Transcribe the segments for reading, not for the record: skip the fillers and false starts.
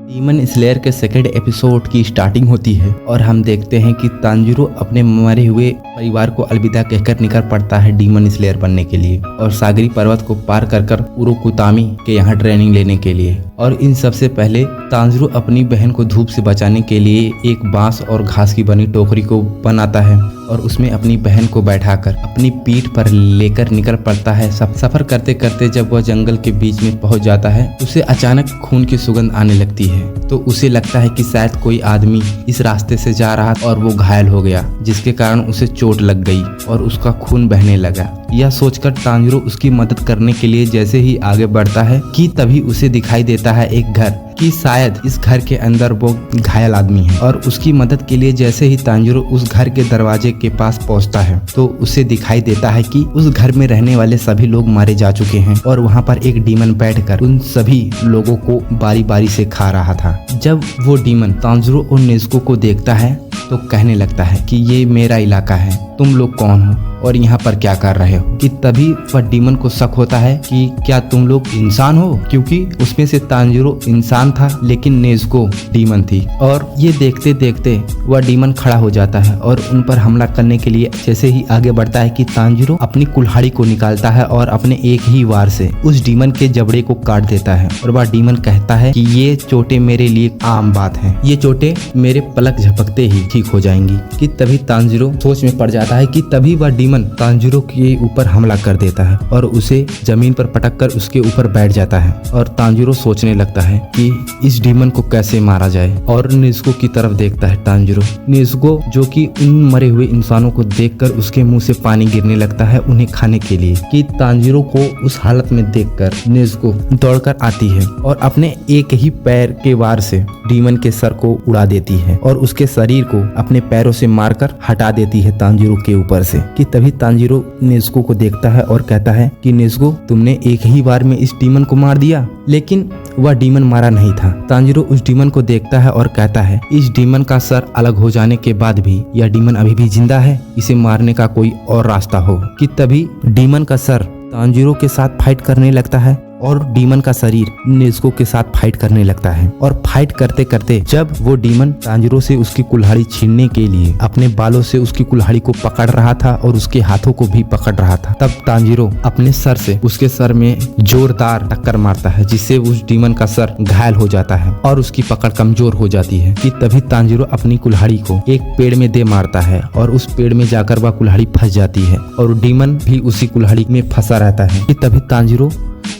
Demon slayer के second episode की starting होती है और हम देखते हैं कि तांजीरो अपने मरे हुए परिवार को अलविदा कहकर निकल पड़ता है डीमन स्लेयर बनने के लिए और सागरी पर्वत को पार कर उरोकुतामी के यहाँ ट्रेनिंग लेने के लिए। और इन सबसे पहले तांजीरो अपनी बहन को धूप से बचाने के लिए एक बांस और घास की बनी टोकरी को बनाता है और उसमें अपनी बहन को बैठाकर अपनी पीठ पर लेकर निकल पड़ता है। सफर करते करते जब वह जंगल के बीच में पहुंच जाता है उसे अचानक खून की सुगंध आने लगती है, तो उसे लगता है कि शायद कोई आदमी इस रास्ते से जा रहा और वो घायल हो गया, जिसके कारण उसे चोट लग गई और उसका खून बहने लगा। यह सोचकर तांजीरो उसकी मदद करने के लिए जैसे ही आगे बढ़ता है कि तभी उसे दिखाई देता है एक घर कि शायद इस घर के अंदर वो घायल आदमी है। और उसकी मदद के लिए जैसे ही तांजीरो उस घर के दरवाजे के पास पहुंचता है तो उसे दिखाई देता है कि उस घर में रहने वाले सभी लोग मारे जा चुके हैं और वहां पर एक डीमन बैठकर उन सभी लोगों को बारी बारी से खा रहा था। जब वो डीमन तांजीरो और नेज़ुको को देखता है तो कहने लगता है कि ये मेरा इलाका है, तुम लोग कौन हो और यहाँ पर क्या कर रहे हो। कि तभी वह डीमन को शक होता है कि क्या तुम लोग इंसान हो, क्योंकि उसमें से तांजीरो इंसान था लेकिन नेज़ुको डीमन थी। और ये देखते देखते वह डीमन खड़ा हो जाता है और उन पर हमला करने के लिए जैसे ही आगे बढ़ता है कि तांजीरो अपनी कुल्हाड़ी को निकालता है और अपने एक ही वार से उस डीमन के जबड़े को काट देता है। और वह डीमन कहता है कि ये चोटें मेरे लिए आम बात है, ये चोटें मेरे पलक झपकते ही ठीक हो जाएंगी। कि तभी तांजीरो सोच में पड़ जाता है कि तभी वह डीमन तांजीरो के ऊपर हमला कर देता है और उसे जमीन पर पटक कर उसके ऊपर बैठ जाता है। और तांजीरो सोचने लगता है कि इस डीमन को कैसे मारा जाए और नेज़ुको की तरफ देखता है तांजीरो। नेज़ुको जो कि उन मरे हुए इंसानों को देखकर उसके मुंह से पानी गिरने लगता है उन्हें खाने के लिए। कि तांजीरो को उस हालत में देखकर नेज़ुको दौड़कर आती है और अपने एक ही पैर के वार से डीमन के सर को उड़ा देती है और उसके शरीर को अपने पैरों से मारकर हटा देती है तांजीरो के ऊपर से। कि तभी तांजीरो नेज़ुको को देखता है और कहता है कि नेज़ुको, तुमने एक ही बार में इस डीमन को मार दिया। लेकिन वह डीमन मारा नहीं था। तांजीरो उस डीमन को देखता है और कहता है इस डीमन का सर अलग हो जाने के बाद भी यह डीमन अभी भी जिंदा है, इसे मारने का कोई और रास्ता हो। कि तभी डीमन का सर तांजीरो के साथ फाइट करने लगता है और डीमन का शरीर नेज़ुको के साथ फाइट करने लगता है। और फाइट करते करते जब वो डीमन तांजीरो से उसकी कुल्हाड़ी छीनने के लिए अपने बालों से उसकी कुल्हाड़ी को पकड़ रहा था और उसके हाथों को भी पकड़ रहा था, तब तांजीरो अपने सर से उसके सर में जोरदार टक्कर मारता है जिससे उस डीमन का सर घायल हो जाता है और उसकी पकड़ कमजोर हो जाती है। कि तभी तांजीरो अपनी कुल्हाड़ी को एक पेड़ में दे मारता है और उस पेड़ में जाकर वह कुल्हाड़ी फंस जाती है और डीमन भी उसी कुल्हाड़ी में फंसा रहता है। कि तभी तांजीरो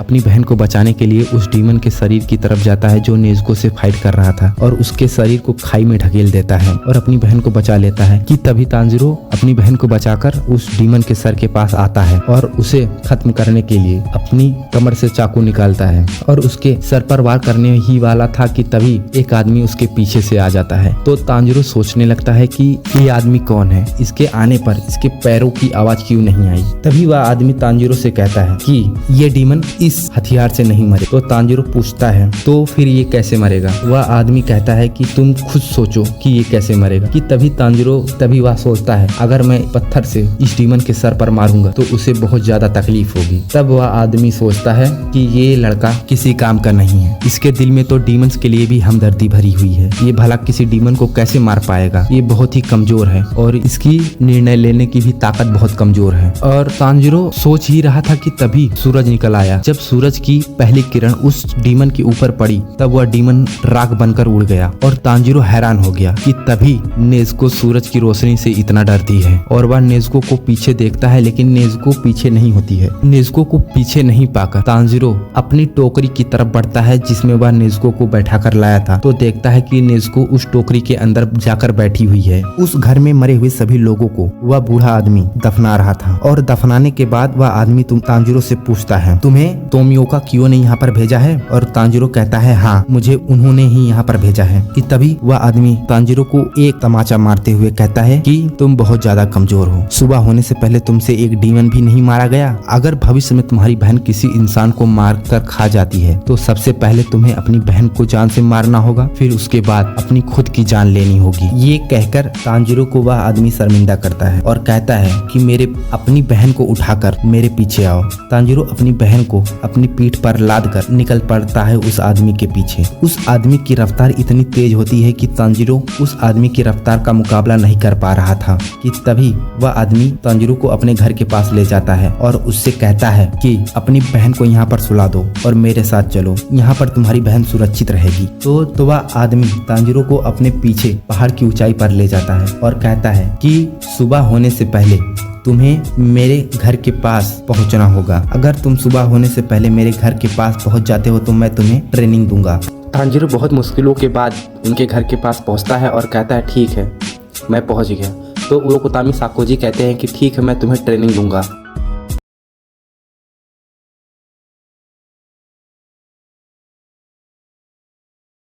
अपनी बहन को बचाने के लिए उस डीमन के शरीर की तरफ जाता है जो नेज़ुको से फाइट कर रहा था और उसके शरीर को खाई में ढकेल देता है और अपनी बहन को बचा लेता है। कि तभी तांजीरो अपनी बहन को बचाकर उस डीमन के सर के पास आता है और उसे खत्म करने के लिए अपनी कमर से चाकू निकालता है और उसके सर पर वार करने ही वाला था कि तभी एक आदमी उसके पीछे से आ जाता है। तो तांजीरो सोचने लगता है कि ये आदमी कौन है, इसके आने पर इसके पैरों की आवाज क्यों नहीं आई। तभी वह आदमी तांजीरो से कहता है कि ये डीमन इस हथियार से नहीं मरे। तो तांजीरो पूछता है तो फिर ये कैसे मरेगा। वह आदमी कहता है कि तुम खुद सोचो कि ये कैसे मरेगा। कि तभी वह सोचता है अगर मैं पत्थर से इस डीमन के सर पर मारूंगा तो उसे बहुत ज्यादा तकलीफ होगी। तब वह आदमी सोचता है कि ये लड़का किसी काम का नहीं है, इसके दिल में तो डीमंस के लिए भी हमदर्दी भरी हुई है, ये भला किसी डीमन को कैसे मार पाएगा, ये बहुत ही कमजोर है और इसकी निर्णय लेने की भी ताकत बहुत कमजोर है। और तांजीरो सोच ही रहा था कि तभी सूरज निकल आया। जब सूरज की पहली किरण उस डीमन के ऊपर पड़ी तब वह डीमन राख बनकर उड़ गया और तांजीरो हैरान हो गया। कि तभी नेज़ुको सूरज की रोशनी से इतना डरती है और वह नेज़ुको को पीछे देखता है लेकिन नेज़ुको पीछे नहीं होती है। नेज़ुको को पीछे नहीं पाकर तांजीरो अपनी टोकरी की तरफ बढ़ता है जिसमें वह नेज़ुको को बैठा कर लाया था। तो देखता है कि नेज़ुको उस टोकरी के अंदर जाकर बैठी हुई है। उस घर में मरे हुए सभी लोगों को वह बूढ़ा आदमी दफना रहा था और दफनाने के बाद वह आदमी तांजीरो से पूछता है तुम्हें तोमियोका क्यों ने यहाँ पर भेजा है। और तांजीरो कहता है हाँ, मुझे उन्होंने ही यहाँ पर भेजा है। कि तभी वह आदमी तांजीरो को एक तमाचा मारते हुए कहता है कि तुम बहुत ज्यादा कमजोर हो, सुबह होने से पहले तुमसे एक डीमन भी नहीं मारा गया। अगर भविष्य में तुम्हारी बहन किसी इंसान को मार कर खा जाती है तो सबसे पहले तुम्हें अपनी बहन को जान से मारना होगा, फिर उसके बाद अपनी खुद की जान लेनी होगी। ये कहकर तांजीरो को वह आदमी शर्मिंदा करता है और कहता है कि मेरे अपनी बहन को उठाकर मेरे पीछे आओ। तांजीरो अपनी बहन को को अपनी पीठ पर लाद कर निकल पड़ता है उस आदमी के पीछे। उस आदमी की रफ्तार इतनी तेज होती है कि तांजीरो उस आदमी की रफ्तार का मुकाबला नहीं कर पा रहा था कि तभी वह आदमी तांजीरो को अपने घर के पास ले जाता है और उससे कहता है कि अपनी बहन को यहाँ पर सुला दो और मेरे साथ चलो, यहाँ पर तुम्हारी बहन सुरक्षित रहेगी। तो वह आदमी तांजीरो को अपने पीछे पहाड़ की ऊंचाई पर ले जाता है और कहता है कि सुबह होने से पहले तुम्हें मेरे घर के पास पहुंचना होगा। अगर तुम सुबह होने से पहले मेरे घर के पास पहुंच जाते हो तो मैं तुम्हें ट्रेनिंग दूंगा। तांजीरो बहुत मुश्किलों के बाद उनके घर के पास पहुंचता है और कहता है ठीक है मैं पहुंच गया। तो उरोकोतामी साकोजी कहते हैं कि ठीक है मैं तुम्हें ट्रेनिंग दूंगा।